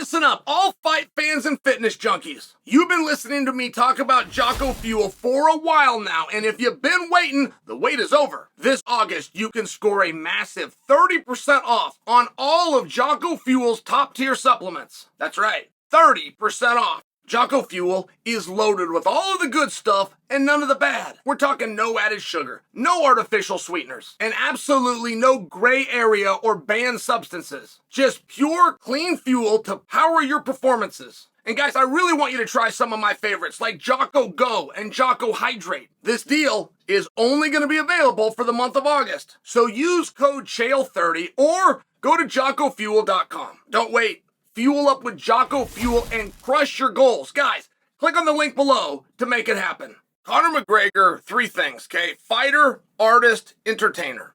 Listen up, all fight fans and fitness junkies. You've been listening to me talk about Jocko Fuel for a while now, and if you've been waiting, the wait is over. This August, you can score a massive 30% off on all of Jocko Fuel's top-tier supplements. That's right, 30% off. Jocko Fuel is loaded with all of the good stuff and none of the bad. We're talking no added sugar, no artificial sweeteners, and absolutely no gray area or banned substances. Just pure, clean fuel to power your performances. And guys, I really want you to try some of my favorites like Jocko Go and Jocko Hydrate. This deal is only going to be available for the month of August. So use code Chael30 or go to JockoFuel.com. Don't wait. Fuel up with Jocko Fuel and crush your goals. Guys, click on the link below to make it happen. Conor McGregor, three things, okay? Fighter, artist, entertainer.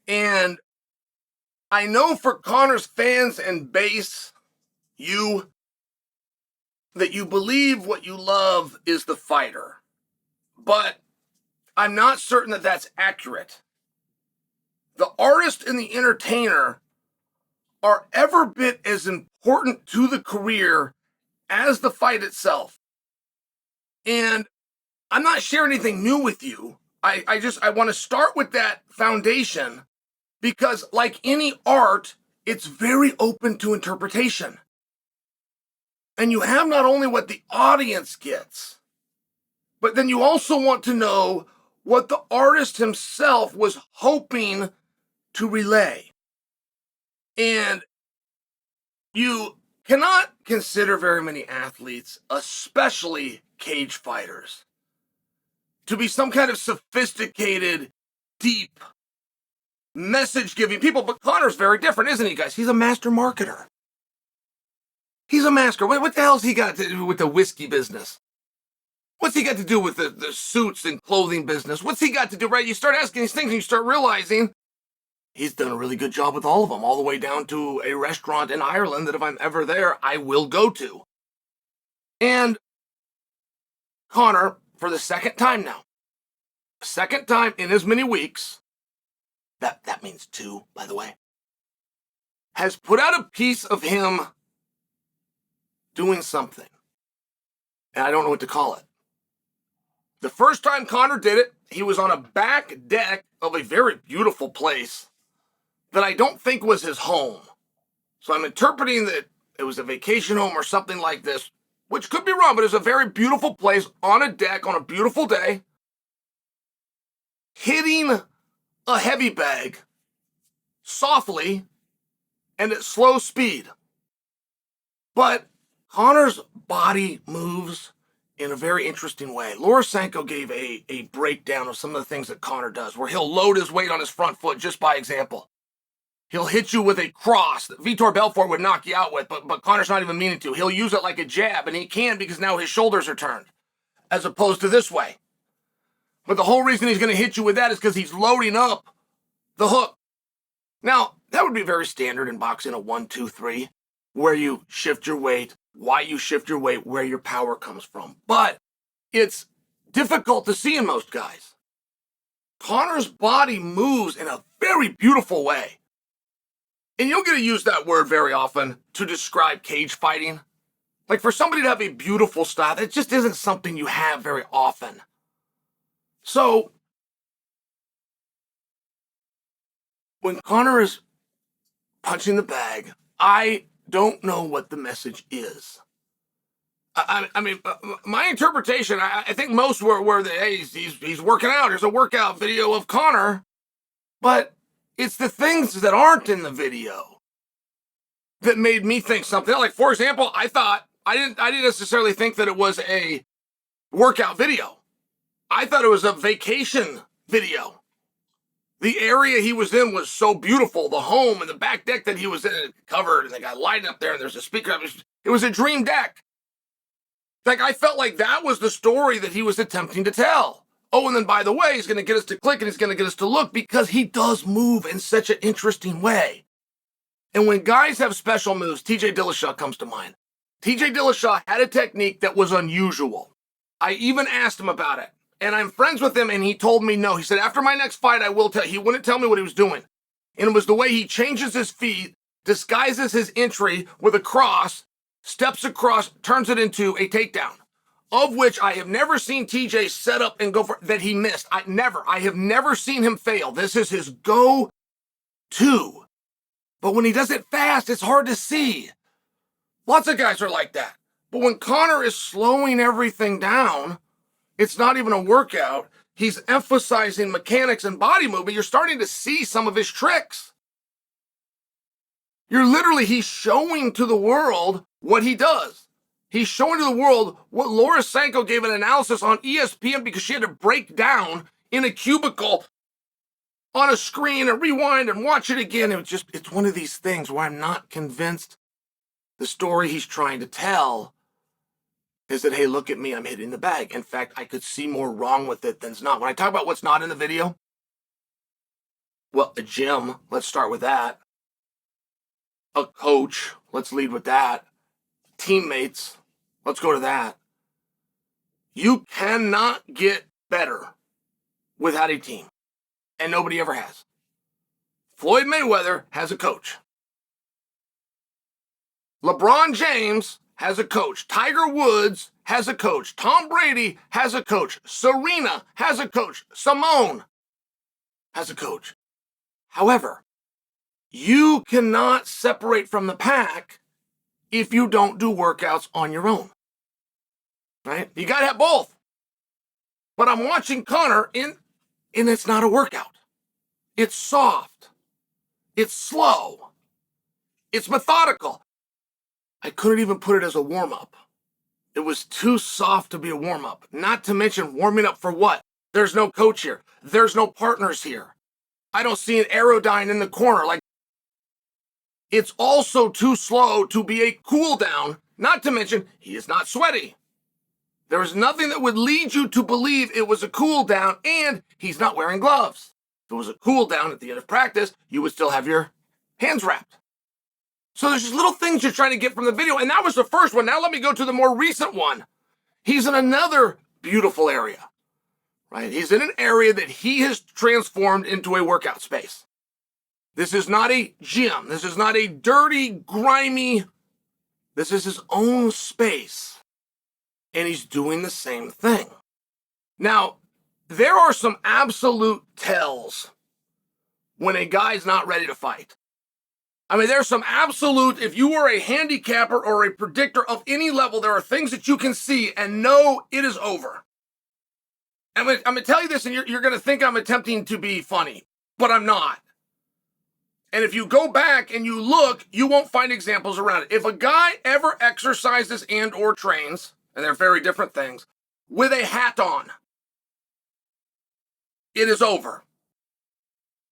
And I know for Conor's fans and base, that you believe what you love is the fighter. But I'm not certain that that's accurate. The artist and the entertainer are every bit as important to the career as the fight itself. And I'm not sharing anything new with you. I want to start with that foundation because like any art, it's very open to interpretation. And you have not only what the audience gets, but then you also want to know what the artist himself was hoping to relay. And you cannot consider very many athletes, especially cage fighters, to be some kind of sophisticated, deep, message-giving people. But Conor's very different, isn't he, guys? He's a master marketer. He's a master. What the hell's he got to do with the whiskey business? What's he got to do with the suits and clothing business? What's he got to do, right? You start asking these things and you start realizing he's done a really good job with all of them, all the way down to a restaurant in Ireland that if I'm ever there, I will go to. And Conor, for the second time now, second time in as many weeks, that means two, by the way, has put out a piece of him doing something. And I don't know what to call it. The first time Conor did it, he was on a back deck of a very beautiful place that I don't think was his home. So I'm interpreting that it was a vacation home or something like this, which could be wrong, but it's a very beautiful place on a deck on a beautiful day, hitting a heavy bag softly and at slow speed. But Conor's body moves in a very interesting way. Laura Sanko gave a breakdown of some of the things that Conor does, where he'll load his weight on his front foot just by example. He'll hit you with a cross that Vitor Belfort would knock you out with, but Conor's not even meaning to. He'll use it like a jab, and he can because now his shoulders are turned, as opposed to this way. But the whole reason he's going to hit you with that is because he's loading up the hook. Now, that would be very standard in boxing, a 1, 2, 3, where you shift your weight, why you shift your weight, where your power comes from. But it's difficult to see in most guys. Conor's body moves in a very beautiful way. And you don't get to use that word very often to describe cage fighting. Like for somebody to have a beautiful style, that just isn't something you have very often. So, when Conor is punching the bag, I don't know what the message is. I mean, my interpretation, I think most were that, hey, he's working out. Here's a workout video of Conor. But it's the things that aren't in the video that made me think something. Like, for example, I didn't necessarily think that it was a workout video. I thought it was a vacation video. The area he was in was so beautiful. The home and the back deck that he was in, covered, and they got lighting up there, and there's a speaker. It was a dream deck. Like, I felt like that was the story that he was attempting to tell. Oh, and then, by the way, he's going to get us to click and he's going to get us to look because he does move in such an interesting way. And when guys have special moves, TJ Dillashaw comes to mind. TJ Dillashaw had a technique that was unusual. I even asked him about it. And I'm friends with him, and he told me no. He said, after my next fight, I will tell. He wouldn't tell me what he was doing. And it was the way he changes his feet disguises his entry with a cross, steps across, turns it into a takedown, of which I have never seen TJ set up and go for that he missed. I have never seen him fail. This is his go-to. But when he does it fast, it's hard to see. Lots of guys are like that. But when Conor is slowing everything down, it's not even a workout. He's emphasizing mechanics and body movement. You're starting to see some of his tricks. He's showing to the world what he does. He's showing to the world what Laura Sanko gave an analysis on ESPN because she had to break down in a cubicle on a screen and rewind and watch it again. It's one of these things where I'm not convinced the story he's trying to tell is that, hey, look at me, I'm hitting the bag. In fact, I could see more wrong with it than's not. When I talk about what's not in the video, well, a gym, let's start with that. A coach, let's lead with that. Teammates, let's go to that. You cannot get better without a team, and nobody ever has. Floyd Mayweather has a coach. LeBron James has a coach. Tiger Woods has a coach. Tom Brady has a coach. Serena has a coach. Simone has a coach. However, you cannot separate from the pack if you don't do workouts on your own. Right? You got to have both. But I'm watching Conor and it's not a workout. It's soft. It's slow. It's methodical. I couldn't even put it as a warm-up. It was too soft to be a warm-up. Not to mention warming up for what? There's no coach here. There's no partners here. I don't see an Aerodyne in the corner. It's also too slow to be a cool down. Not to mention, he is not sweaty. There is nothing that would lead you to believe it was a cool down, and he's not wearing gloves. If it was a cool down at the end of practice, you would still have your hands wrapped. So there's just little things you're trying to get from the video, and that was the first one. Now let me go to the more recent one. He's in another beautiful area, right? He's in an area that he has transformed into a workout space. This is not a gym. This is not a dirty, grimy. This is his own space, and he's doing the same thing. Now, there are some absolute tells when a guy's not ready to fight. I mean, there's some absolute, if you are a handicapper or a predictor of any level, there are things that you can see and know it is over. And I'm going to tell you this, and you're going to think I'm attempting to be funny, but I'm not. And if you go back and you look, you won't find examples around it. If a guy ever exercises and or trains, and they're very different things, with a hat on, it is over.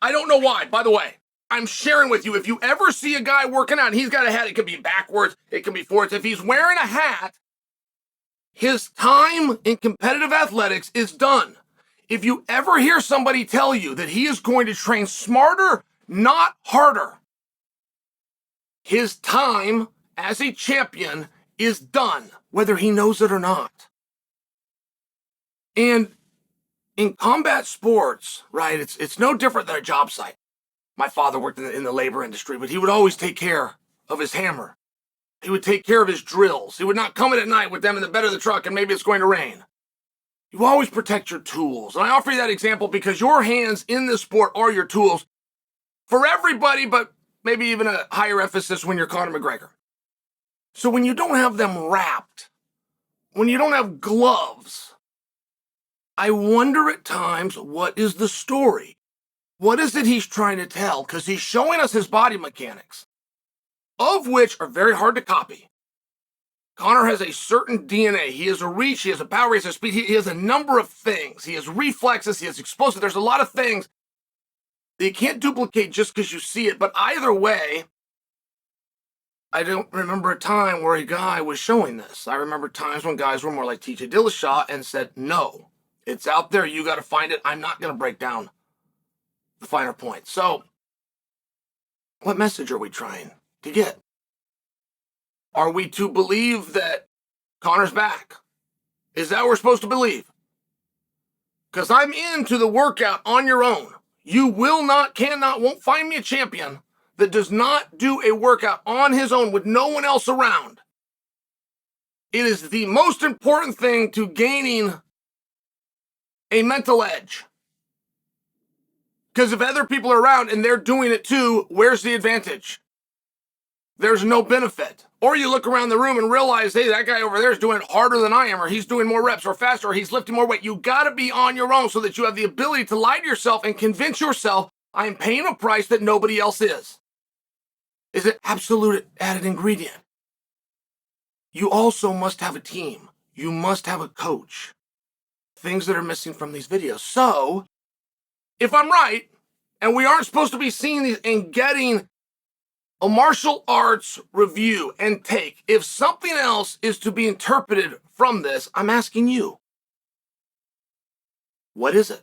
I don't know why, by the way. I'm sharing with you, if you ever see a guy working out and he's got a hat, it could be backwards, it can be forwards. If he's wearing a hat, his time in competitive athletics is done. If you ever hear somebody tell you that he is going to train smarter, not harder, his time as a champion is done, whether he knows it or not. And in combat sports, right, it's no different than a job site. My father worked in the labor industry, but he would always take care of his hammer. He would take care of his drills. He would not come in at night with them in the bed of the truck and maybe it's going to rain. You always protect your tools. And I offer you that example because your hands in this sport are your tools for everybody, but maybe even a higher emphasis when you're Conor McGregor. So when you don't have them wrapped, when you don't have gloves, I wonder at times, what is the story? What is it he's trying to tell? Because he's showing us his body mechanics, of which are very hard to copy. Conor has a certain DNA. He has a reach, he has a power, he has a speed, he has a number of things. He has reflexes, he has explosive. There's a lot of things that you can't duplicate just because you see it. But either way, I don't remember a time where a guy was showing this. I remember times when guys were more like TJ Dillashaw and said, no, it's out there, you got to find it. I'm not going to break down the finer points. So, what message are we trying to get? Are we to believe that Conor's back? Is that what we're supposed to believe? Because I'm into the workout on your own. You will not, cannot, won't find me a champion that does not do a workout on his own with no one else around, it is the most important thing to gaining a mental edge. Because if other people are around and they're doing it too, where's the advantage? There's no benefit. Or you look around the room and realize, hey, that guy over there is doing it harder than I am, or he's doing more reps or faster, or he's lifting more weight. You got to be on your own so that you have the ability to lie to yourself and convince yourself, I am paying a price that nobody else is. Is it absolute added ingredient? You also must have a team. You must have a coach. Things that are missing from these videos. So, if I'm right, and we aren't supposed to be seeing these and getting a martial arts review and take, if something else is to be interpreted from this, I'm asking you, what is it?